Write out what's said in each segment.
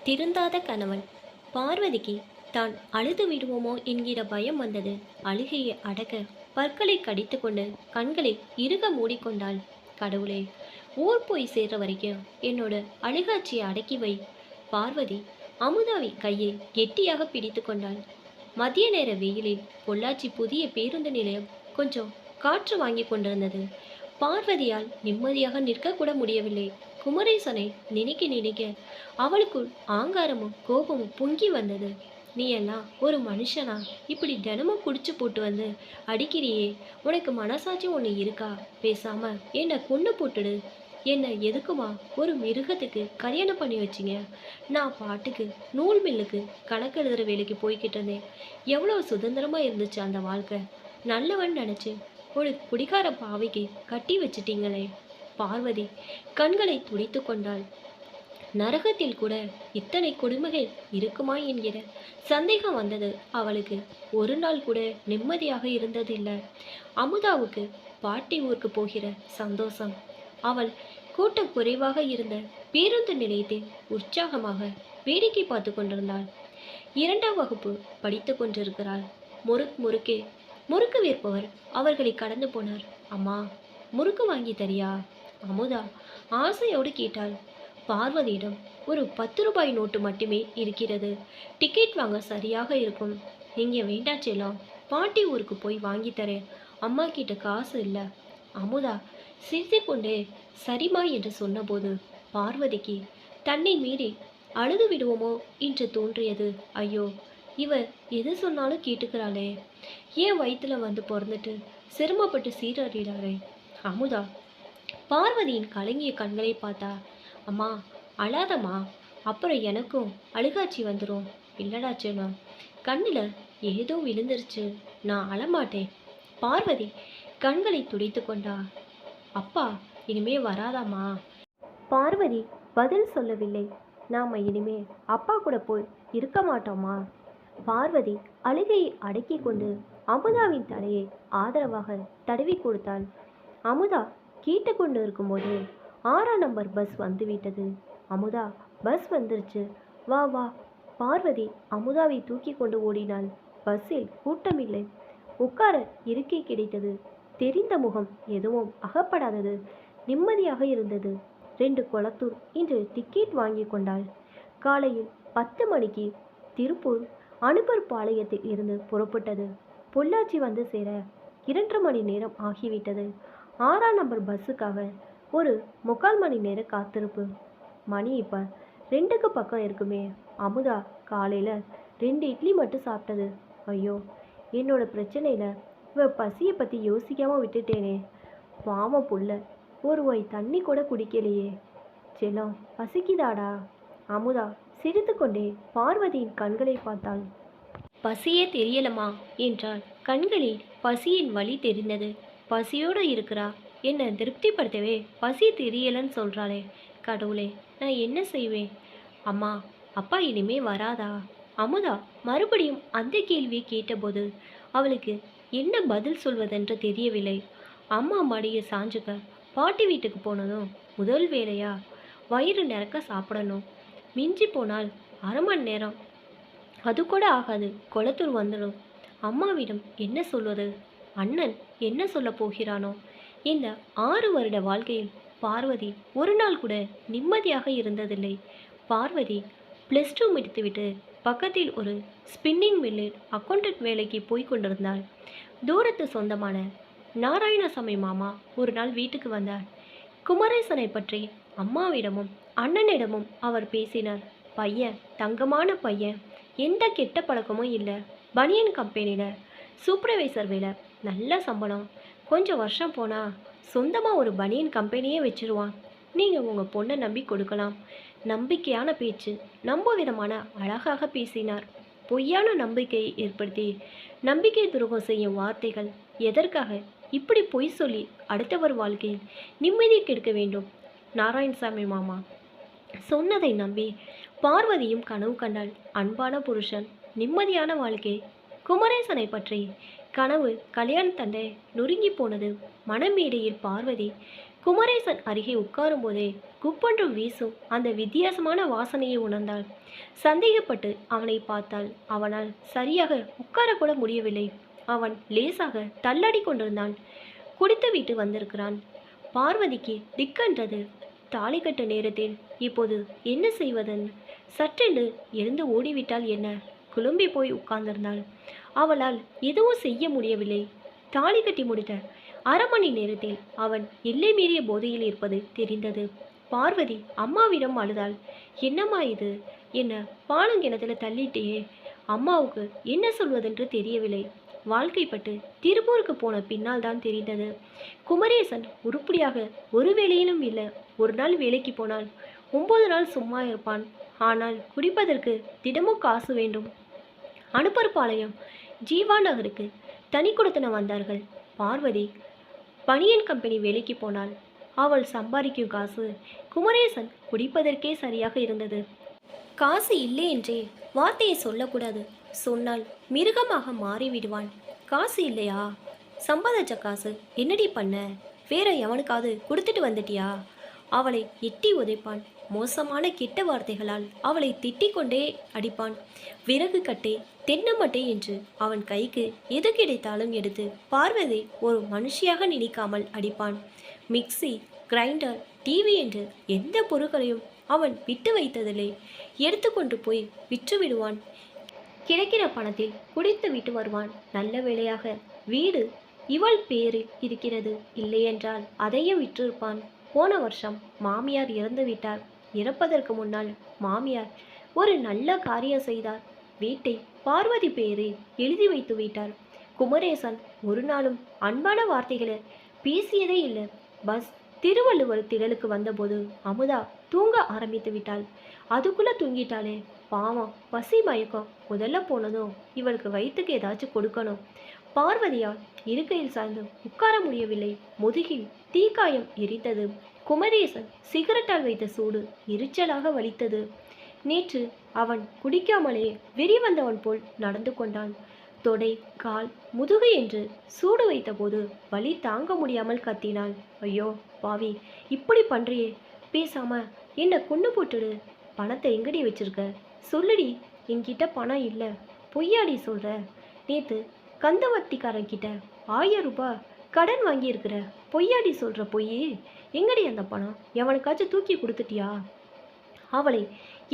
திருந்தாத கணவன். பார்வதிக்கு தான் அழுது விடுவோமோ என்கிற பயம் வந்தது. அழுகையை அடக்க பற்களை கடித்துக்கொண்டு கண்களை இறுக மூடிக்கொண்டாள். கடவுளே, ஊர் போய் சேர்ற வரைக்கும் என்னோட அழுகாட்சியை அடக்கி வை. பார்வதி அமுதாவி கையை கெட்டியாக பிடித்து கொண்டாள். மதிய நேர வெயிலில் பொள்ளாச்சி புதிய பேருந்து நிலையம் கொஞ்சம் காற்று வாங்கி கொண்டிருந்தது. பார்வதியால் நிம்மதியாக நிற்கக்கூட முடியவில்லை. குமரேசனை நினைக்க நினைக்க அவளுக்குள் ஆங்காரமும் கோபமும் பொங்கி வந்தது. நீ எல்லாம் ஒரு மனுஷனா? இப்படி தினமும் குடிச்சு போட்டு வந்து அடிக்கிறியே, உனக்கு மனசாட்சி ஒன்று இருக்கா? பேசாம என்னை கொண்டு போட்டுடு. என்ன எதுக்குமா ஒரு மிருகத்துக்கு கல்யாணம் பண்ணி வச்சிங்க? நான் பாட்டுக்கு நூல் மில்லுக்கு கணக்கு எழுதுகிற வேலைக்கு போய்கிட்டு இருந்தேன். எவ்வளோ சுதந்திரமாக இருந்துச்சு அந்த வாழ்க்கை. நல்லவன் நினச்சி ஒரு குடிகார பாவைக்கு கட்டி வச்சிட்டீங்களே. பார்வதி கண்களை துடைத்து கொண்டாள். நரகத்தில் கூட இத்தனை கொடுமைகள் இருக்குமா என்கிற சந்தேகம் வந்தது அவளுக்கு. ஒரு நாள் கூட நிம்மதியாக இருந்ததில்லை. அமுதாவுக்கு பாட்டி ஊருக்கு போகிற சந்தோஷம். அவள் கூட்டம் குறைவாக இருந்த பேருந்து நிலையத்தில் உற்சாகமாக வேடிக்கை பார்த்து கொண்டிருந்தாள். 2ஆம் வகுப்பு படித்து கொண்டிருக்கிறாள். முறுக்கே முறுக்கு விற்பவர் அவர்களை கடந்து போனார். அம்மா, முறுக்கு வாங்கி தரியா? அமுதா ஆசையோடு கேட்டாள். பார்வதியிடம் ஒரு 10 ரூபாய் நோட்டு மட்டுமே இருக்கிறது. டிக்கெட் வாங்க சரியாக இருக்கும். நீங்க வேண்டாச்செல்லாம், பாட்டி ஊருக்கு போய் வாங்கி தரேன். அம்மா கிட்ட காசு இல்லை. அமுதா சிரித்து கொண்டே சரிமா என்று சொன்னபோது பார்வதிக்கு தன்னை மீறி அழுது விடுவோமோ என்று தோன்றியது. ஐயோ, இவ எது சொன்னாலும் கேட்டுக்கிறாளே, ஏன் வயிற்றுல வந்து பிறந்துட்டு சிரமப்பட்டு சீரறிகிறாரே. அமுதா பார்வதியின் கலங்கிய கண்களை பார்த்தா. அம்மா, அழாதம்மா, அப்புறம் எனக்கும் அழுகாட்சி வந்துடும். இல்லடா செல்லம், கண்ணில் ஏதோ விழுந்துருச்சு, நான் அழமாட்டேன். பார்வதி கண்களை துடைத்து கொண்டா. அப்பா இனிமே வராதாம்மா? பார்வதி பதில் சொல்லவில்லை. நாம் இனிமே அப்பா கூட போய் இருக்க மாட்டோமா? பார்வதி அழுகையை அடக்கி கொண்டு அமுதாவின் தலையை ஆதரவாக தடவி கொடுத்தாள். அமுதா கேட்டு கொண்டு இருக்கும்போது 6ஆம் நம்பர் பஸ் வந்துவிட்டது. அமுதா, பஸ் வந்துருச்சு, வா வா. பார்வதி அமுதாவை தூக்கி கொண்டு ஓடினாள். பஸ்ஸில் கூட்டமில்லை. உட்கார இருக்கை கிடைத்தது. தெரிந்த முகம் எதுவும் அகப்படாதது. நிம்மதியாக இருந்தது. 2 கொளத்தூர் இன்று டிக்கெட் வாங்கி கொண்டாள். காலையில் 10 மணிக்கு திருப்பூர் அனுப்பர் பாளையத்தில் இருந்து புறப்பட்டது. பொள்ளாச்சி வந்து சேர 2½ மணி நேரம் ஆகிவிட்டது. 6ஆம் நம்பர் பஸ்ஸுக்காக ஒரு 3/4 மணி நேரம் காத்திருப்பு. மணி இப்போ 2க்கு பக்கம் இருக்குமே. அமுதா காலையில் 2 இட்லி மட்டும் சாப்பிட்டது. ஐயோ, என்னோட பிரச்சனையில் இவ பசியை பற்றி யோசிக்காமல் விட்டுட்டேனே. பாவம் புள்ள, ஒரு வாய் தண்ணி கூட குடிக்கலையே. செல்லம், பசிக்குதாடா? அமுதா சிரித்துக்கொண்டே பார்வதியின் கண்களை பார்த்தாள். பசியே தெரியலமா என்றாள். கண்களில் பசியின் வலி தெரிந்தது. பசியோடு இருக்கிறா, என்னை திருப்திப்படுத்தவே பசி தெரியலன்னு சொல்கிறாளே. கடவுளே, நான் என்ன செய்வேன்? அம்மா, அப்பா இனிமே வராதா? அமுதா மறுபடியும் அந்த கேள்வியை கேட்டபோது அவளுக்கு என்ன பதில் சொல்வதென்று தெரியவில்லை. அம்மா மடியை சாஞ்சுக்க பாட்டி வீட்டுக்கு போனதும் முதல் வேலையா வயிறு நிறக்க சாப்பிடணும். மிஞ்சி போனால் 1/2 மணி நேரம், அது கூட ஆகாது, கொளத்தூர் வந்துடும். அம்மாவிடம் என்ன சொல்வது? அண்ணன் என்ன சொல்ல போகிறானோ? இந்த 6 வருட வாழ்க்கையில் பார்வதி ஒரு நாள் கூட நிம்மதியாக இருந்ததில்லை. பார்வதி +2 முடித்துவிட்டு பக்கத்தில் ஒரு ஸ்பின்னிங் மில்லில் அக்கௌண்டன்ட் வேலைக்கு போய் கொண்டிருந்தாள். தூரத்து சொந்தமான நாராயணசாமி மாமா ஒரு நாள் வீட்டுக்கு வந்தார். குமரேசனை பற்றி அம்மாவிடமும் அண்ணனிடமும் அவர் பேசினார். பையன் தங்கமான பையன், எந்த கெட்ட பழக்கமும் இல்லை. பனியன் கம்பெனியில் சூப்பர்வைசர் வேலை, நல்ல சம்பளம். கொஞ்சம் வருஷம் போனால் சொந்தமாக ஒரு பனியன் கம்பெனியே வச்சிருவான். நீங்கள் உங்கள் பொண்ணை நம்பி கொடுக்கலாம். நம்பிக்கையான பேச்சு, நம்ப விதமான அழகாக பேசினார். பொய்யான நம்பிக்கையை ஏற்படுத்தி நம்பிக்கை துரோகம் செய்யும் வார்த்தைகள் எதற்காக? இப்படி பொய் சொல்லி அடுத்தவர் வாழ்க்கையில் நிம்மதி கெடுக்க வேண்டும்? நாராயணசாமி மாமா சொன்னதை நம்பி பார்வதியும் கனவு கண்டாள். அன்பான புருஷன், நிம்மதியான வாழ்க்கை. குமரேசனை பற்றி கனவு கல்யாண தண்டை நொறுங்கி போனது. மனமேடையில் பார்வதி குமரேசன் அருகே உட்காரும்போதே குப்பொன்று வீசும் அந்த வித்தியாசமான வாசனையை உணர்ந்தாள். சந்தேகப்பட்டு அவனை பார்த்தாள். அவனால் சரியாக உட்காரக்கூட முடியவில்லை. அவன் லேசாக தள்ளாடி கொண்டிருந்தான். குடித்துவிட்டு வந்திருக்கிறான். பார்வதிக்கு திக்கென்றது. தாலி கட்டு நேரத்தில் இப்போது என்ன செய்வதென்று சற்றென்று எழுந்து ஓடிவிட்டால் என்ன? குழம்பி போய் உட்கார்ந்திருந்தாள். அவளால் எதுவும் செய்ய முடியவில்லை. தாலி கட்டி முடித்த அரை மணி நேரத்தில் அவன் எல்லை மீறிய போதையில் இருப்பது தெரிந்தது. பார்வதி அம்மாவிடம் அழுதாள். என்னம்மா இது? என்ன பாலங்கிணத்துல தள்ளிட்டேயே. அம்மாவுக்கு என்ன சொல்வதென்று தெரியவில்லை. வாழ்க்கைப்பட்டு திருப்பூருக்கு போன பின்னால் தான் தெரிந்தது. குமரேசன் உருப்படியாக ஒரு வேலையிலும் இல்லை. ஒரு நாள் வேலைக்கு போனால் 9 நாள் சும்மா இருப்பான். ஆனால் குடிப்பதற்கு தினமும் காசு வேண்டும். அனுப்பற்பாளையம் ஜீவா நகருக்கு தனி கொடுத்தன வந்தார்கள். பார்வதி பனியன் கம்பெனி வேலைக்கு போனாள். அவள் சம்பாதிக்கும் காசு குமரேசன் குடிப்பதற்கே சரியாக இருந்தது. காசு இல்லை என்றே வார்த்தையை சொல்லக்கூடாது. சொன்னால் மிருகமாக மாறிவிடுவான். காசு இல்லையா? சம்பாதிச்ச காசு என்னடி பண்ண? வேற எவனுக்காவது கொடுத்துட்டு வந்துட்டியா? அவளை எட்டி உதைப்பான். மோசமான கெட்ட வார்த்தைகளால் அவளை திட்டிக் கொண்டே அடிப்பான். விறகு கட்டை தென்னமட்டை என்று அவன் கைக்கு எது கிடைத்தாலும் எடுத்து பார்வதி ஒரு மனுஷியாக நினைக்காமல் அடிப்பான். மிக்சி, கிரைண்டர், டிவி என்று எந்த பொருட்களையும் அவன் விட்டு வைத்ததில்லை. எடுத்துக்கொண்டு போய் விற்று விடுவான். கிடைக்கிற பணத்தில் குடித்து விட்டு வருவான். நல்ல வேளையாக வீடு இவள் பேரில் இருக்கிறது. இல்லையென்றால் அதையும் விற்றிருப்பான். போன வருஷம் மாமியார் இறந்து விட்டார். இறப்பதற்கு முன்னால் மாமியார் ஒரு நல்ல காரியம் செய்தார். வீட்டை பார்வதி பேரில் எழுதி வைத்து விட்டார். குமரேசன் ஒரு நாளும் அன்பான வார்த்தைகளை பேசியதே இல்லை. பஸ் திருவள்ளுவர் திடலுக்கு வந்தபோது அமுதா தூங்க ஆரம்பித்து விட்டாள். அதுக்குள்ள தூங்கிட்டாளே பாவம். பசி மயக்கம் முதல்ல போனதும் இவளுக்கு வயிற்றுக்கு ஏதாச்சும் கொடுக்கணும். பார்வதியால் இருக்கையில் சாய்ந்து உட்கார முடியவில்லை. முதுகில் தீக்காயம் எரித்தது. குமரேசன் சிகரெட்டால் வைத்த சூடு எரிச்சலாக வலித்தது. நேற்று அவன் குடிக்காமலே வெறி வந்தவன் போல் நடந்து கொண்டான். தொடை, கால், முதுகு என்று சூடு வைத்தபோது வலி தாங்க முடியாமல் கத்தினாள். ஐயோ பாவி, இப்படி பண்றியே. பேசாம என்ன கொண்டு போட்டுடு. பணத்தை எங்கடி வச்சிருக்க? சொல்லுடி. என்கிட்ட பணம் இல்லை. பொய்யாடி சொல்ற? நேற்று கந்தவட்டிக்காரன்கிட்ட 1000 ரூபாய் கடன் வாங்கியிருக்கிற. பொய்யாடி சொல்ற பொய். எங்கடி அந்த பணம்? எவனுக்காச்சும் தூக்கி கொடுத்துட்டியா? அவளை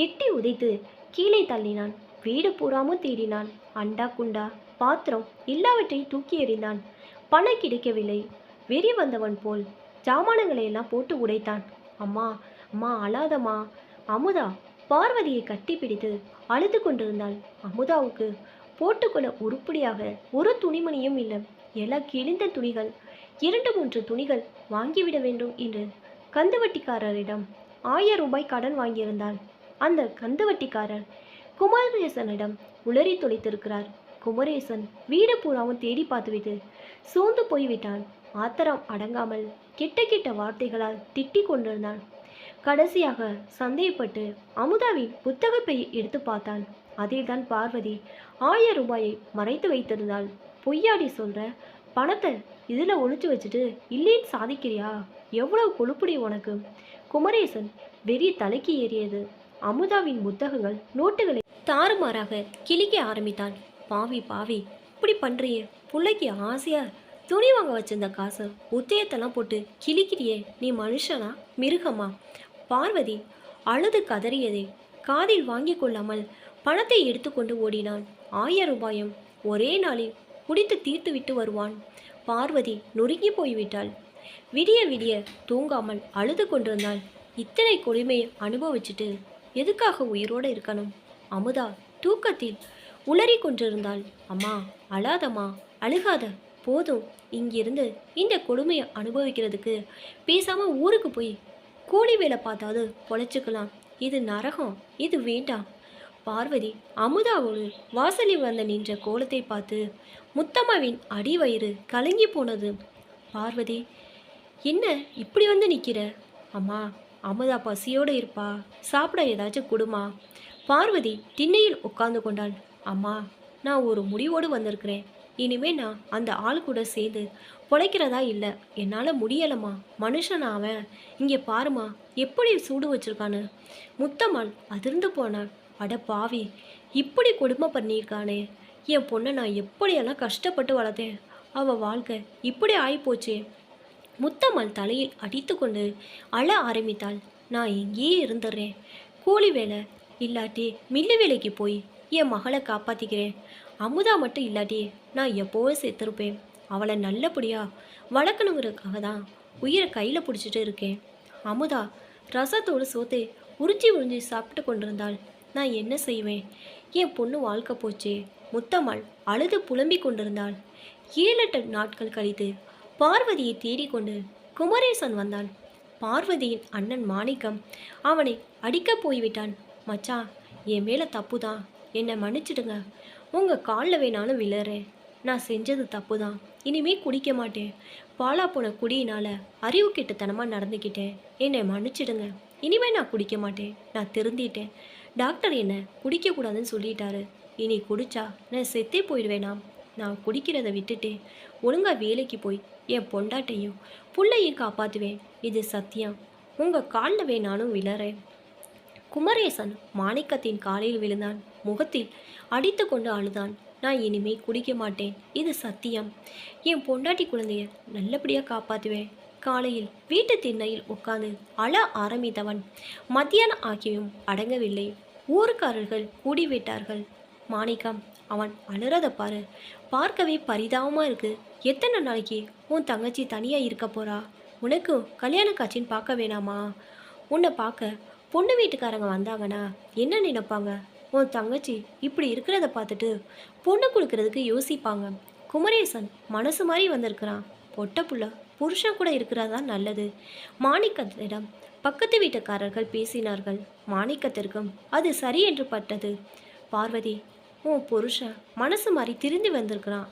எட்டி உதைத்து கீழே தள்ளினான். வீடு பூராமும் தேடினான். அண்டா குண்டா பாத்திரம் எல்லாவற்றையும் தூக்கி எறிந்தான். பணம் கிடைக்கவில்லை. வெறி வந்தவன் போல் ஜாமானங்களை எல்லாம் போட்டு உடைத்தான். அம்மா அம்மா அழாதம்மா. அமுதா பார்வதியை கட்டி பிடித்து அழுது கொண்டிருந்தாள். அமுதாவுக்கு போட்டுக்கொள்ள உருப்படியாக ஒரு துணிமணியும் இல்லை. எல்லாம் கிழிந்த துணிகள். 2-3 துணிகள் வாங்கிவிட வேண்டும் என்று கந்துவட்டிக்காரரிடம் 1000 ரூபாய் கடன் வாங்கியிருந்தாள். அந்த கந்துவட்டிக்காரர் குமரேசனிடம் உளறி தொலைத்திருக்கிறார். குமரேசன் வீடு பூராவும் தேடி பார்த்துவிட்டு சோர்ந்து போய்விட்டான். ஆத்திரம் அடங்காமல் கெட்ட கெட்ட வார்த்தைகளால் திட்டிக் கொண்டிருந்தான். கடைசியாக சந்தேகப்பட்டு அமுதாவின் புத்தகப்பை எடுத்து பார்த்தான். அதில்தான் பார்வதி 1000 ரூபாயை மறைத்து வைத்திருந்தாள். பொய்யாடி சொல்ற? பணத்தை இதில் ஒழிச்சு வச்சுட்டு இல்லேன்னு சாதிக்கிறியா? எவ்வளவு கொழுப்புடி உனக்கு? குமரேசன் வெறி தலைக்கு ஏறியது. அமுதாவின் புத்தகங்கள், நோட்டுகளை தாறுமாறாக கிழிக்க ஆரம்பித்தான். பாவி பாவி, இப்படி பண்றியே. பிள்ளைக்கு ஆசையா துணி வாங்க வச்சிருந்த காசு உத்தியத்தெல்லாம் போட்டு கிழிக்கிறியே. நீ மனுஷனா மிருகமா? பார்வதி அழுது கதறியதை காதில் வாங்கி கொள்ளாமல் பணத்தை எடுத்துக்கொண்டு ஓடினான். 1000 ரூபாயும் ஒரே நாளில் குடித்து தீர்த்து விட்டு வருவான். பார்வதி நொறுங்கி போய்விட்டாள். விடிய விடிய தூங்காமல் அழுது கொண்டிருந்தாள். இத்தனை கொடுமையை அனுபவிச்சுட்டு எதுக்காக உயிரோடு இருக்கணும்? அமுதா தூக்கத்தில் உளறி கொண்டிருந்தாள். அம்மா அழாதம்மா, அழுகாத, போதும். இங்கிருந்து இந்த கொடுமையை அனுபவிக்கிறதுக்கு பேசாம ஊருக்கு போய் கூலி வேலை பார்த்தாவது பொழைச்சிக்கலாம். இது நரகம், இது வேண்டாம். பார்வதி அமுதாவோடு வாசலில் வந்து நின்ற கோலத்தை பார்த்து முத்தம்மாவின் அடிவயிறு கலங்கி போனது. பார்வதி, என்ன இப்படி வந்து நிற்கிற? அம்மா, அமுதா பசியோடு இருப்பா, சாப்பிட ஏதாச்சும் கொடுமா. பார்வதி திண்ணையில் உட்கார்ந்து கொண்டாள். அம்மா, நான் ஒரு முடிவோடு வந்திருக்கிறேன். இனிமே நான் அந்த ஆள் கூட சேர்ந்து பொழைக்கிறதா இல்லை. என்னால் முடியலம்மா. மனுஷன் அவன். இங்கே பாருமா எப்படி சூடு வச்சிருக்கான்னு. முத்தம்மாள் அதிர்ந்து போனாள். அட பாவி, இப்படி கொடுமை பண்ணியிருக்கானே. என் பொண்ணை நான் எப்படியெல்லாம் கஷ்டப்பட்டு வளர்த்தேன். அவள் வாழ்க்கை இப்படி ஆகிப்போச்சே. முத்தம்மாள் தலையில் அடித்து கொண்டு அழ ஆரம்பித்தாள். நான் இங்கேயே இருந்துடுறேன். கூலி வேலை இல்லாட்டி மில்லு வேலைக்கு போய் என் மகளை காப்பாற்றிக்கிறேன். அமுதா மட்டும் இல்லாட்டி நான் எப்போவும் செத்துருப்பேன். அவளை நல்லபடியாக வளர்க்கணுங்கிறதுக்காக தான் உயிரை கையில் பிடிச்சிட்டு இருக்கேன். அமுதா ரசத்தோடு சோத்தை உறிஞ்சி உறிஞ்சி சாப்பிட்டு கொண்டிருந்தாள். நான் என்ன செய்வேன்? என் பொண்ணு வாழ்க்கை போச்சே. முத்தம்மாள் அழுது புலம்பிக் கொண்டிருந்தாள். 7-8 நாட்கள் கழித்து பார்வதியை தேடிக்கொண்டு குமரேசன் வந்தான். பார்வதியின் அண்ணன் மாணிக்கம் அவனை அடிக்கப் போய்விட்டான். மச்சான், என் மேலே தப்பு தான், என்னை மன்னிச்சிடுங்க. உங்கள் காலில் வேணாலும் விழுறேன். நான் செஞ்சது தப்பு தான். இனிமே குடிக்க மாட்டேன். பாலா போன குடியினால் அறிவு கெட்டுத்தனமாக நடந்துக்கிட்டேன். என்னை மன்னிச்சிடுங்க. இனிமே நான் குடிக்க மாட்டேன். நான் திருந்திட்டேன். டாக்டர் என்னை குடிக்கக்கூடாதுன்னு சொல்லிட்டாரு. இனி குடிச்சா நான் செத்தே போயிடுவேனாம். நான் குடிக்கிறத விட்டுட்டு ஒழுங்காக வேலைக்கு போய் என் பொண்டாட்டையும் புள்ளையும் காப்பாற்றுவேன். இது சத்தியம். உங்கள் காலில் வேணாலும் விழறேன். குமரேசன் மாணிக்கத்தின் காலில் விழுந்தான். முகத்தில் அடித்து கொண்டு அழுதான். நான் இனிமே குடிக்க மாட்டேன். இது சத்தியம். என் பொண்டாட்டி குழந்தைய நல்லபடியாக காப்பாற்றுவேன். காலையில் வீட்டு திண்ணையில் உட்கார்ந்து அழ ஆரம்பித்தவன் மத்தியானம் ஆகியும் அடங்கவில்லை. ஊருக்காரர்கள் கூடிவிட்டார்கள். மாணிக்கம், அவன் அழுறத பாரு. பார்க்கவே பரிதாபமாக இருக்கு. எத்தனை நாளைக்கு உன் தங்கச்சி தனியாக இருக்க போறா? உனக்கு கல்யாண காட்சின்னு பார்க்க வேணாமா? உன்னை பார்க்க பொண்ணு வீட்டுக்காரங்க வந்தாங்கன்னா என்ன நினைப்பாங்க? உன் தங்கச்சி இப்படி இருக்கிறத பார்த்துட்டு பொண்ணு கொடுக்கறதுக்கு யோசிப்பாங்க. குமரேசன் மனசு மாதிரி வந்திருக்கிறான். பொட்ட புள்ள புருஷன் கூட இருக்கிறதா நல்லது. மாணிக்கத்திடம் பக்கத்து வீட்டுக்காரர்கள் பேசினார்கள். மாணிக்கத்திற்கும் அது சரி என்று பட்டது. பார்வதி, உன் புருஷன் மனசு மாதிரி திரும்பி வந்திருக்கிறான்.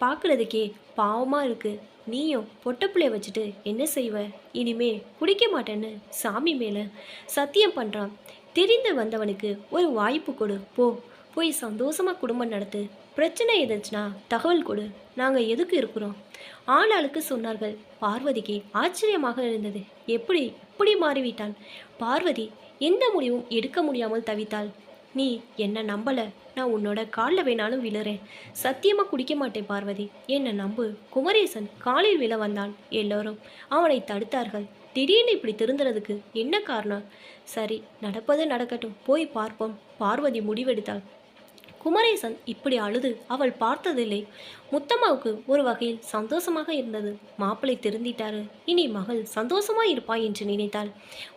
பார்க்குறதுக்கே பாவமாக இருக்கு. நீயும் பொட்டப்பிள்ளைய வச்சுட்டு என்ன செய்வ? இனிமே குடிக்க மாட்டேன்னு சாமி மேலே சத்தியம் பண்ணுறான். தெரிந்து வந்தவனுக்கு ஒரு வாய்ப்பு கொடு. போய் சந்தோஷமாக குடும்பம் நடத்து. பிரச்சனை எதாச்சுன்னா தகவல் கொடு. நாங்கள் எதுக்கு இருக்கிறோம்? ஆளாளுக்கு சொன்னார்கள். பார்வதிக்கு ஆச்சரியமாக இருந்தது. எப்படி மாறிவிட்டான்? பார்வதி எந்த முடிவும் எடுக்க முடியாமல் தவித்தாள். நீ என்ன நம்பலை. நான் உன்னோட காலில் வேணாலும் விழுறேன். சத்தியமாக குடிக்க மாட்டேன் பார்வதி. என்னை நம்பு. குமரேசன் காலில் விழ வந்தான். எல்லோரும் அவனை தடுத்தார்கள். திடீர்னு இப்படி திருந்துறதுக்கு என்ன காரணம்? சரி, நடப்பது நடக்கட்டும், போய் பார்ப்போம். பார்வதி முடிவெடுத்தாள். குமரேசன் இப்படி அழுது அவள் பார்த்ததில்லை. முத்தம்மாவுக்கு ஒரு வகையில் சந்தோஷமாக இருந்தது. மாப்பிள்ளை திருந்திட்டாரு. இனி மகள் சந்தோஷமாக இருப்பாய் என்று நினைத்தாள்.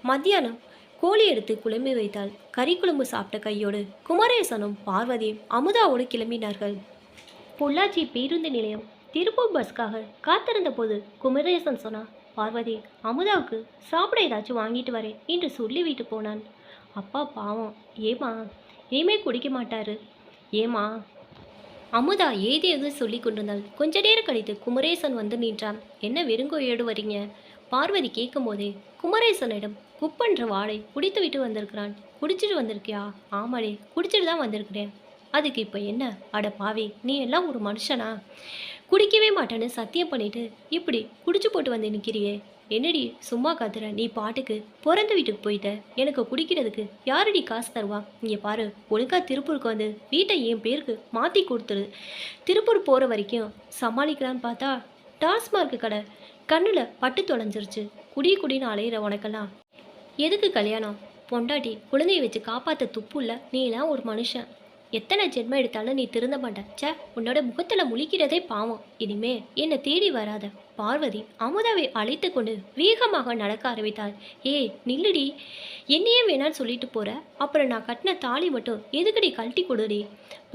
மத்தியானம் கோழி எடுத்து குழம்பி வைத்தாள். கறி குழம்பு சாப்பிட்ட கையோடு குமரேசனும் பார்வதியும் அமுதாவோடு கிளம்பினார்கள். பொள்ளாச்சி பேருந்து நிலையம் திருப்பூர் பஸ்க்காக காத்திருந்த போது குமரேசன் சொன்னான். பார்வதி, அமுதாவுக்கு சாப்பிட ஏதாச்சும் வாங்கிட்டு வரேன் என்று சொல்லிவிட்டு போனான். அப்பா பாவம். ஏமா, இனிமே குடிக்க மாட்டாரு. ஏமா? அமுதா ஏதேதோ சொல்லி கொண்டிருந்தாள். கொஞ்ச நேரம் கழித்து குமரேசன் வந்து நின்றான். என்ன வெறுங்கோயோடு வரீங்க? பார்வதி கேட்கும் போதே குமரேசனிடம் குப்பன்ற வாடை குடித்து விட்டு வந்திருக்கிறான். குடிச்சிட்டு வந்திருக்கியா? ஆமாடே, குடிச்சிட்டு தான் வந்திருக்கிறேன். அதுக்கு இப்போ என்ன? அட பாவி, நீ எல்லாம் ஒரு மனுஷனா? குடிக்கவே மாட்டேன்னு சத்தியம் பண்ணிட்டு இப்படி குடிச்சு போட்டு வந்து நிற்கிறியே. என்னடி சும்மா காத்துற? நீ பாட்டுக்கு பிறந்த வீட்டுக்கு போயிட்ட. எனக்கு குடிக்கிறதுக்கு யாரடி காசு தருவா? இங்கே பாரு, ஒழுங்கா திருப்பூருக்கு வந்து வீட்டை என் பேருக்கு மாற்றி கொடுத்துரு. திருப்பூர் போகிற வரைக்கும் சமாளிக்கலான்னு பார்த்தா டாஸ்மார்க்கு கடை கண்ணில் பட்டு தொலைஞ்சிருச்சு. குடின்னு அலையிற உனக்கெல்லாம் எதுக்கு கல்யாணம்? பொண்டாட்டி குழந்தையை வச்சு காப்பாற்ற துப்பு இல்லை. நீலாம் ஒரு மனுஷன். எத்தனை ஜென்மம் எடுத்தாலும் நீ திருந்த மாட்ட. சே, உன்னோட முகத்தில் முழிக்கிறதே பாவம். இனிமே என்னை தேடி வராத. பார்வதி அமுதாவை அழைத்து கொண்டு வேகமாக நடக்க ஆரம்பித்தாள். நில்லுடி, என்னையே வேணான்னு சொல்லிட்டு போற. அப்புறம் நான் கட்டின தாலி மட்டும் எதுக்கடி கழட்டி கொடுடி.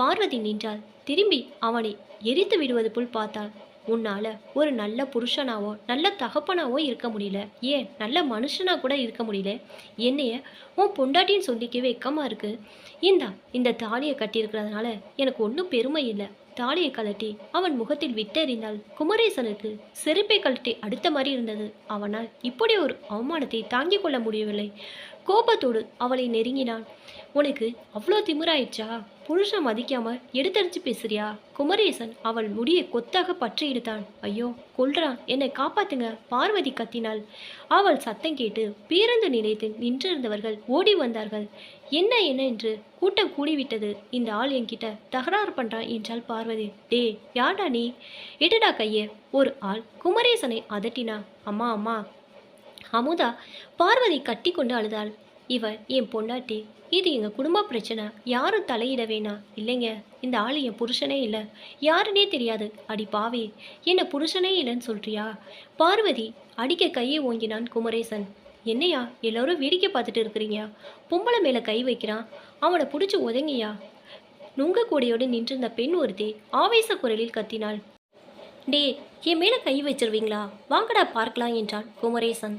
பார்வதி நின்றாள். திரும்பி அவனை எரித்து விடுவது போல் பார்த்தாள். உன்னால் ஒரு நல்ல புருஷனாவோ நல்ல தகப்பனாவோ இருக்க முடியல. ஏன் நல்ல மனுஷனாக கூட இருக்க முடியல. என்னைய உன் பொண்டாட்டின்னு சொல்லிக்க வெக்கமாக இருக்குது. இந்த தாலியை கட்டியிருக்கிறதுனால எனக்கு ஒன்றும் பெருமை இல்லை. தாலியை கழட்டி அவன் முகத்தில் விட்டெறிந்தாள். குமரேசனுக்கு செருப்பை கழட்டி அடுத்த மாதிரி இருந்தது. அவனால் இப்படி ஒரு அவமானத்தை தாங்கிக் கொள்ள முடியவில்லை. கோபத்தோடு அவளை நெருங்கினான். உனக்கு அவ்வளோ திமிராயிடுச்சா? புருஷன் மதிக்காம எடுத்தடிச்சு பேசுறியா? குமரேசன் அவள் முடியை கொத்தாக பற்றி இழுத்தான். ஐயோ கொல்றான், என்னை காப்பாத்துங்க! பார்வதி கத்தினாள். அவள் சத்தம் கேட்டு பேருந்து நிலையத்தில் நின்றிருந்தவர்கள் ஓடி வந்தார்கள். என்ன என்ன என்று கூட்டம் கூடிவிட்டது. இந்த ஆள் என்கிட்ட தகராறு பண்றான் என்றாள் பார்வதி. டே யாடா நீ? எடுடா கையே! ஒரு ஆள் குமரேசனை அதட்டினா. அம்மா அம்மா! அமுதா பார்வதி கட்டி கொண்டு அழுதாள். இவ என் பொண்டாட்டி, இது எங்கள் குடும்ப பிரச்சனை, யாரும் தலையிட வேணாம். இல்லைங்க, இந்த ஆள் என் புருஷனே இல்லை, யாருன்னே தெரியாது. அடி பாவி, என்ன புருஷனே இல்லைன்னு சொல்றியா? பார்வதி அடிக்க கையை ஓங்கினான் குமரேசன். என்னையா எல்லாரும் வேடிக்கை பார்த்துட்டு இருக்கிறீங்க? பொம்பளை மேலே கை வைக்கிறான், அவனை பிடிச்சி உதங்கியா? நுங்க கூடையோடு நின்றிருந்த பெண் ஒருத்தி ஆவேச குரலில் கத்தினாள். டே, என் மேலே கை வச்சிருவீங்களா? வாங்கடா பார்க்கலாம் என்றான் குமரேசன்.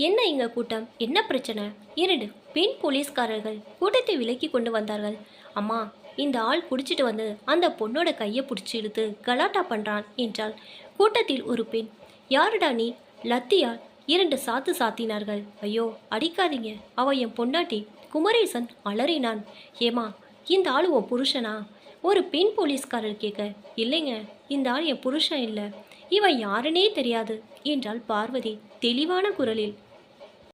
என்ன இங்க கூட்டம், என்ன பிரச்சனை? 2 பெண் போலீஸ்காரர்கள் கூட்டத்தை விலக்கி கொண்டு வந்தார்கள். அம்மா, இந்த ஆள் குடிச்சிட்டு வந்து அந்த பொண்ணோட கையை பிடிச்சி இழுத்து கலாட்டா பண்றான் என்றாள். கூட்டத்தில் ஒரு பெண். யாருடா நீ? லத்தியால் 2 சாத்து சாத்தினார்கள். ஐயோ அடிக்காதீங்க, அவ என் பொண்டாட்டி. குமரேசன் அலறினான். ஏமா, இந்த ஆள் உன் புருஷனா? ஒரு பெண் போலீஸ்காரர் கேட்க. இல்லைங்க, இந்த ஆள் என் புருஷன் இல்லை, இவன் யாருன்னே தெரியாது என்றாள் பார்வதி தெளிவான குரலில்.